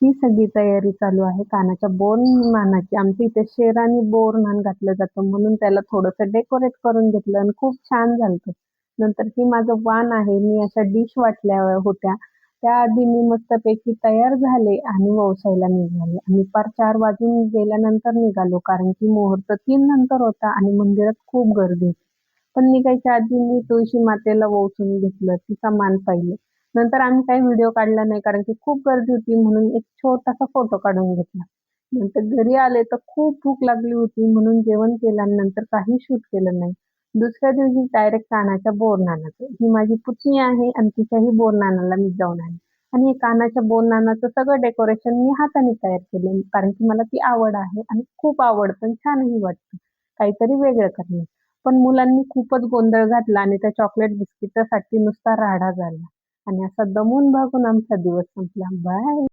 ही सगळी तयारी चालू आहे कानाच्या बोरन्हाणाची. आमच्या इथे शेरानी बोरन्हाण घातलं जातं म्हणून त्याला थोडंसं डेकोरेट करून घेतलं आणि खूप छान झालं. नंतर ही माझं वाण आहे. मी अशा डिश वाटल्या होत्या. त्याआधी मी मस्तपैकी तयार झाले आणि ववसायला निघाले. आम्ही पार 4 वाजून गेल्यानंतर निघालो कारण की मुहूर्त 3 नंतर होता आणि मंदिरात खूप गर्दी होती. पण निघायच्या आधी मी तुळशी मातेला वोसून घेतलं, तिचा मान पाहिले. नंतर आम्ही काही व्हिडिओ काढला नाही कारण की खूप गर्दी होती म्हणून एक छोटासा फोटो काढून घेतला. नंतर घरी आले तर खूप भूक लागली होती म्हणून जेवण केलं आणि नंतर काही शूट केलं नाही. दुसऱ्या दिवशी डायरेक्ट कानाच्या बोरन्हाणाचं. ही माझी पुतणी आहे आणि तिच्याही बोरन्हाणाला मी जाऊन आले. आणि हे कानाच्या बोरन्हाणाचं सगळं डेकोरेशन मी हाताने तयार केलं कारण की मला ती आवड आहे आणि खूप आवडतं आणि छानही वाटतं. काहीतरी वेगळं करणं. पण मुलांनी खूपच गोंधळ घातला आणि त्या चॉकलेट बिस्किटासाठी नुसता राडा झाला आणि असा दमून भागून आमचा दिवस संपला. बाय.